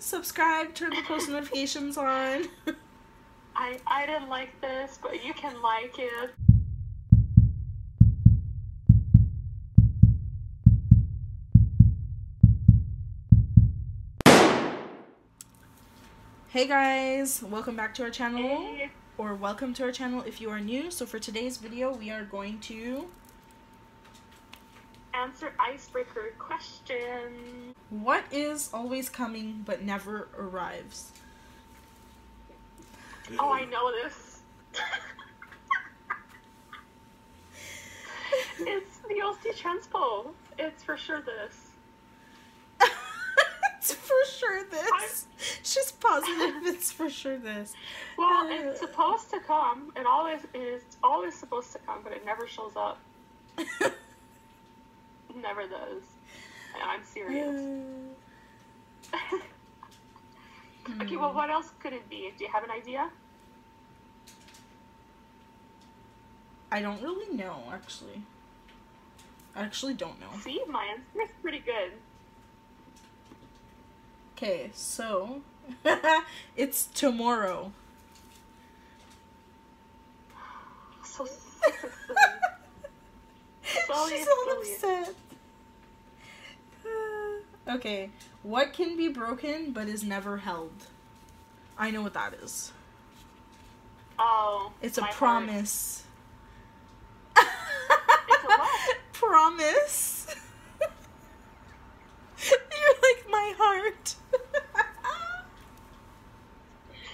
subscribe, turn the post notifications on. I didn't like this, but you can like it. Hey guys, welcome back to our channel. Hey. Or welcome to our channel if you are new. So for today's video, we are going to Answer icebreaker question. what is always coming but never arrives? Oh, I know this. It's the OC Transpo. It's for sure this. It's for sure this. She's positive it's for sure this. Well, it's supposed to come. It always is. It's always supposed to come, but it never shows up. Never does. And I'm serious. Okay, well, what else could it be? Do you have an idea? I don't really know, actually. I actually don't know. See, my answer is pretty good. Okay, so it's tomorrow. So silly. She's all upset. Okay, what can be broken but is never held? I know what that is. Oh, It's a my promise. Heart. It's a what? Promise. You're like my heart.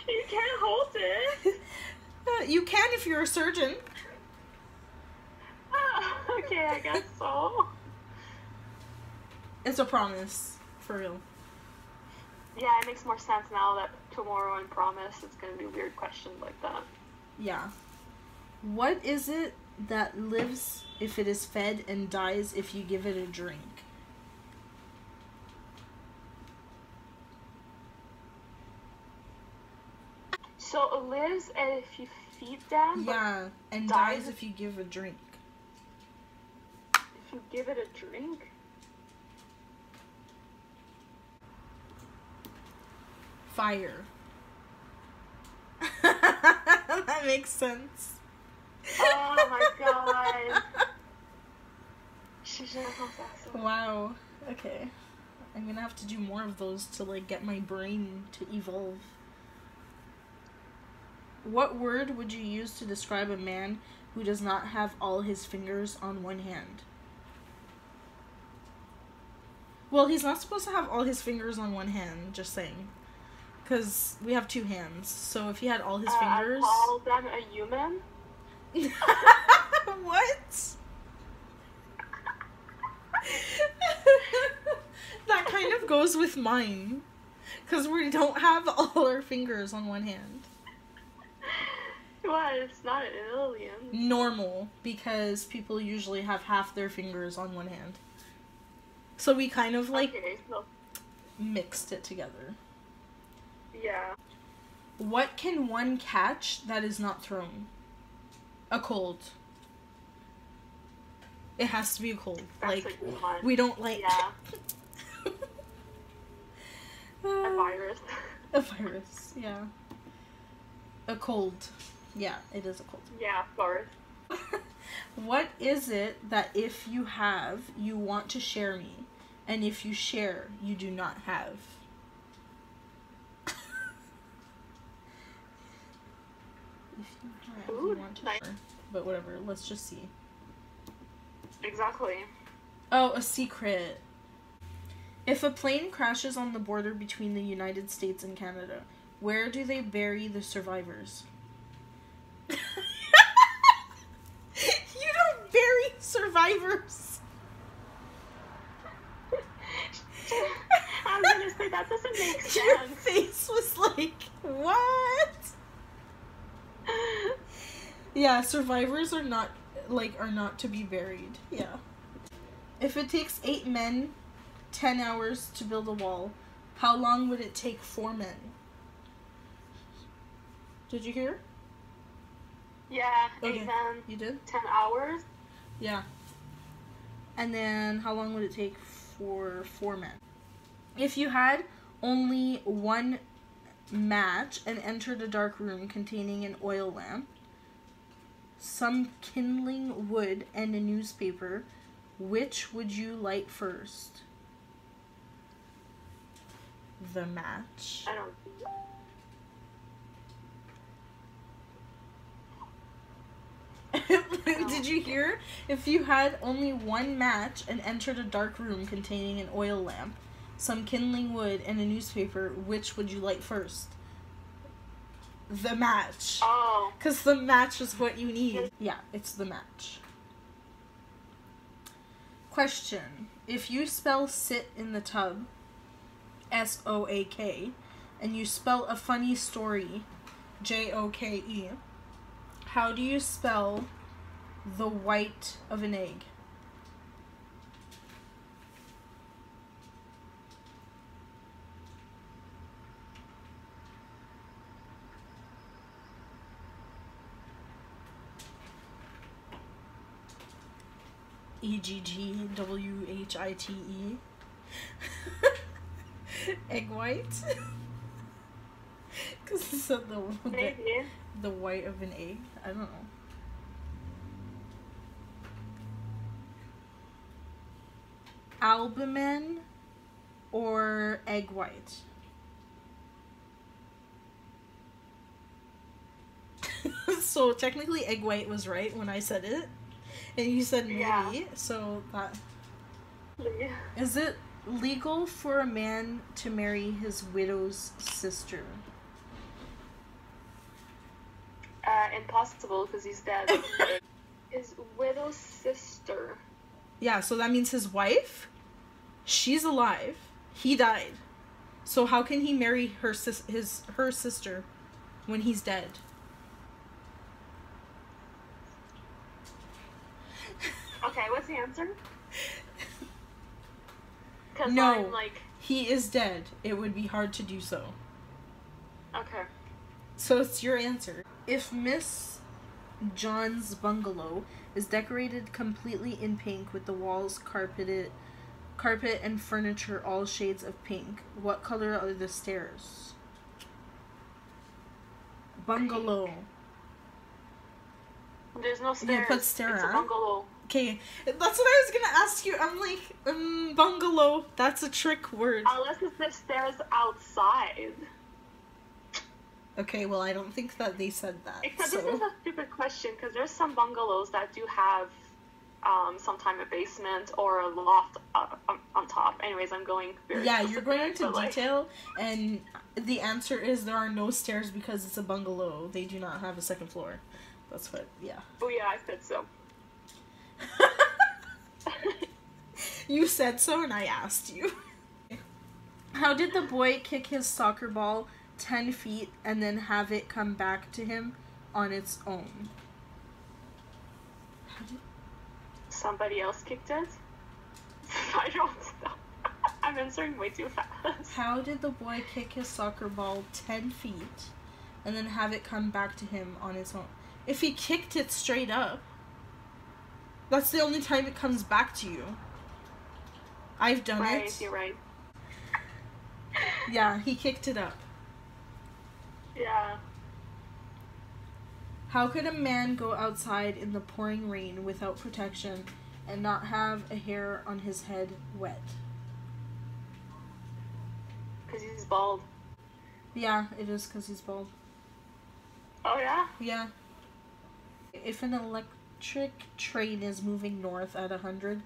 You can't hold it. You can if you're a surgeon. Okay, I guess so. It's a promise, for real. Yeah, it makes more sense now that tomorrow and promise, it's gonna be weird questions like that. Yeah. What is it that lives if it is fed and dies if you give it a drink? So it lives if you feed them, Yeah, and dies if you give a drink. if you give it a drink? Fire. That makes sense. Oh my god. Wow. Okay. I'm gonna have to do more of those to like get my brain to evolve. What word would you use to describe a man who does not have all his fingers on one hand? Well, he's not supposed to have all his fingers on one hand, just saying. Because we have two hands, so if he had all his fingers... I call them a human? What? That kind of goes with mine. Because we don't have all our fingers on one hand. What? It's not an alien. Normal, because people usually have half their fingers on one hand. So we kind of like Okay, so mixed it together. yeah. What can one catch that is not thrown? A cold. It has to be a cold. That's like a good one. we don't like Yeah. A virus. A virus, yeah. A cold. Yeah, it is a cold. Yeah, of course. What is it that if you have, you want to share me, and if you share, you do not have? If you have, you Food? want to Nice. share. But whatever, let's just see. Exactly. Oh, a secret. If a plane crashes on the border between the United States and Canada, where do they bury the survivors? You don't bury survivors. I was gonna say, that doesn't make Your sense. face was like, what? Yeah, survivors are not to be buried. Yeah. If it takes 8 men 10 hours to build a wall, how long would it take 4 men? Did you hear? Yeah, Okay. 8 men, You did? 10 hours. Yeah. And then how long would it take for 4 men? If you had only one match and entered a dark room containing an oil lamp, some kindling wood, and a newspaper, which would you light first? The match. I don't. Did you hear? If you had only one match and entered a dark room containing an oil lamp, some kindling wood, and a newspaper, which would you light first? The match. Oh. Because the match is what you need. Yeah, it's the match. Question. If you spell sit in the tub, SOAK, and you spell a funny story, JOKE, how do you spell the white of an egg? EGGWHITE. Egg white. Because it said the white of an egg. I don't know. Albumin or egg white? So technically egg white was right when I said it. And you said maybe, yeah. So that... Yeah. Is it legal for a man to marry his widow's sister? Impossible, because he's dead. His widow's sister. Yeah, so that means his wife, she's alive. He died. So how can he marry her sister when he's dead? Okay, what's the answer? No, he is dead. It would be hard to do so. Okay. So it's your answer. If Miss John's bungalow is decorated completely in pink with the walls carpet and furniture all shades of pink, what color are the stairs? Bungalow. There's no stairs. You put stair it's a on? bungalow. Okay, that's what I was gonna ask you. I'm like, bungalow. That's a trick word. Unless it's the stairs outside. Okay, well, I don't think that they said that. Except so. this is a stupid question, because there's some bungalows that do have sometime a basement or a loft on top. Anyways, I'm going very Yeah, specific, you're going into but, detail, and the answer is there are no stairs because it's a bungalow. They do not have a second floor. That's what, yeah. Oh yeah, I said so. You said so and I asked you. How did the boy kick his soccer ball 10 feet and then have it come back to him on its own? Somebody else kicked it? I don't know. I'm answering way too fast. How did the boy kick his soccer ball 10 feet and then have it come back to him on its own? If he kicked it straight up, that's the only time it comes back to you. I've done it. Right, you're right. Yeah, he kicked it up. Yeah. How could a man go outside in the pouring rain without protection and not have a hair on his head wet? Because he's bald. Yeah, it is because he's bald. Oh yeah? Yeah. If an electric train is moving north at 100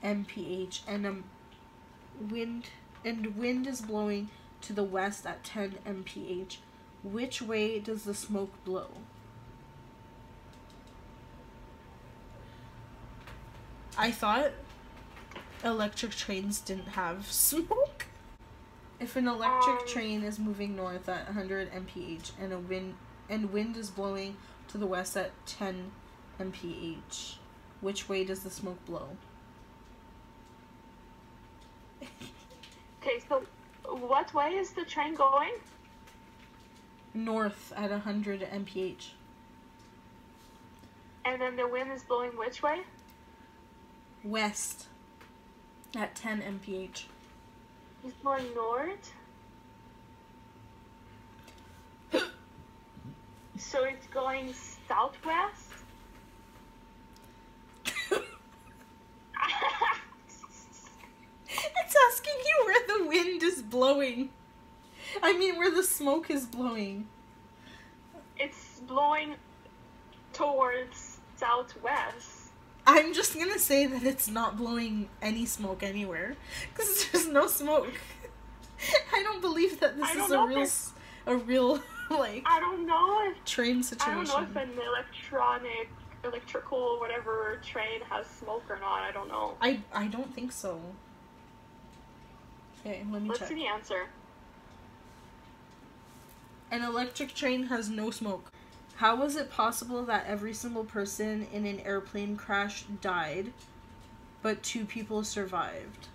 mph and wind is blowing to the west at 10 mph, which way does the smoke blow? I thought electric trains didn't have smoke. If an electric train is moving north at 100 mph and wind is blowing to the west at 10 mph, which way does the smoke blow? Okay, so what way is the train going? North at 100 mph. And then the wind is blowing which way? West at 10 mph. He's going north? So it's going southwest? It's asking you where the wind is blowing. I mean, where the smoke is blowing. It's blowing towards southwest. I'm just gonna say that it's not blowing any smoke anywhere. Because there's no smoke. I don't believe that this is a real, like, I don't know if train situation. I don't know if an electrical, whatever train has smoke or not. I don't know. I don't think so. Okay, let me check. Let's see the answer. An electric train has no smoke. How was it possible that every single person in an airplane crash died, but 2 people survived?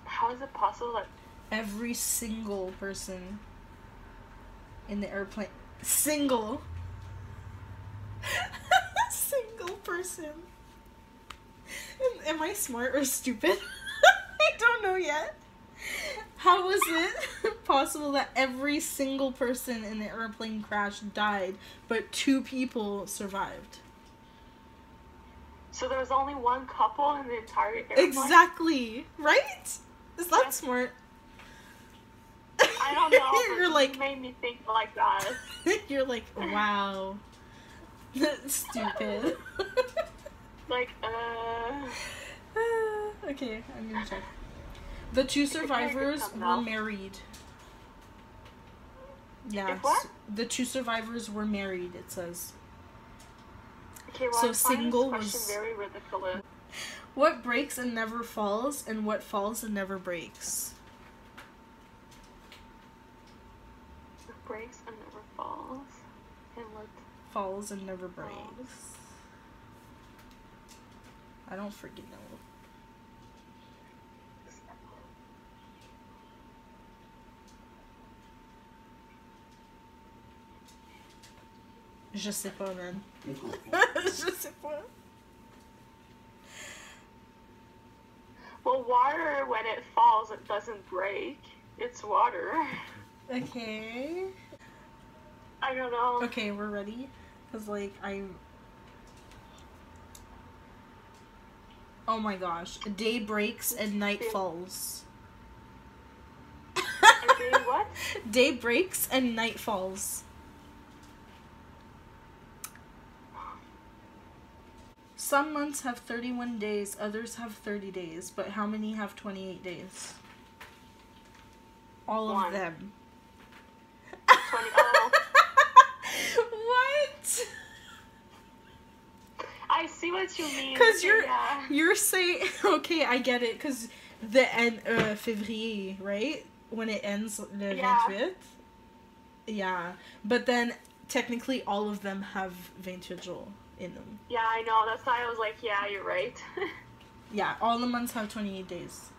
How is it possible that Every single person in the airplane... Single person. Am I smart or stupid? I don't know yet. How was it possible that every single person in the airplane crash died, but 2 people survived? So there was only one couple in the entire airplane? Exactly. Right? Is that smart? I don't know. You're like... It made me think like that. You're like, wow. Stupid. Like, Okay, I'm gonna check. The 2 survivors were married. Yeah. If what? The 2 survivors were married, it says. Okay, well, So I find single this question was... very ridiculous. What breaks and never falls, and what falls and never breaks? What breaks and never falls, and what Falls and never breaks. I don't freaking know. Je sais pas, man. Je sais pas. Well, water, when it falls, it doesn't break. It's water. Okay. I don't know. Okay, we're ready? Because, like, Oh my gosh. Day breaks and night falls. Okay, what? Day breaks and night falls. Some months have 31 days, others have 30 days, but how many have 28 days? All of them. 20. Oh. What? I see what you mean. Because yeah. you're saying, okay, I get it, because the end, février, right? When it ends, le 28. Yeah. But then, technically, all of them have 28 jours in them. Yeah, I know. That's why I was like, yeah, you're right. Yeah, all the months have 28 days.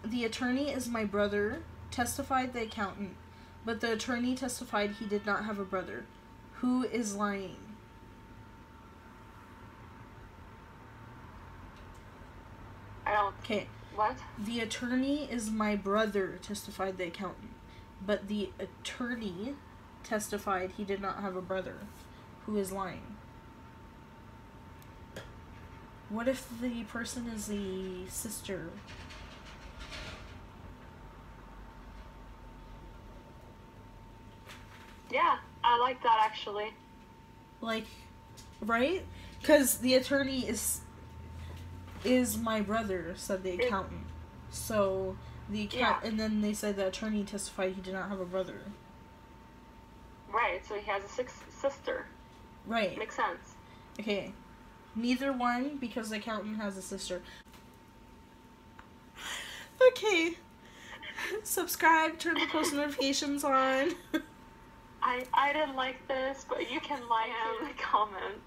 The attorney is my brother, testified the accountant. But the attorney testified he did not have a brother. Who is lying? I don't... Okay. What? The attorney is my brother, testified the accountant. But the attorney testified he did not have a brother. Who is lying? What if the person is the sister? Yeah, I like that actually. Like, right? Because the attorney is my brother, said the accountant. So the and then they said the attorney testified he did not have a brother. Right, so he has a sister. Right. Makes sense. Okay. Neither one, because the accountant has a sister. Okay. Subscribe, turn the post notifications on. I didn't like this, but you can like it in the comment.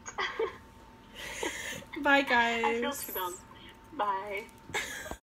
Bye, guys. I feel too dumb. Bye.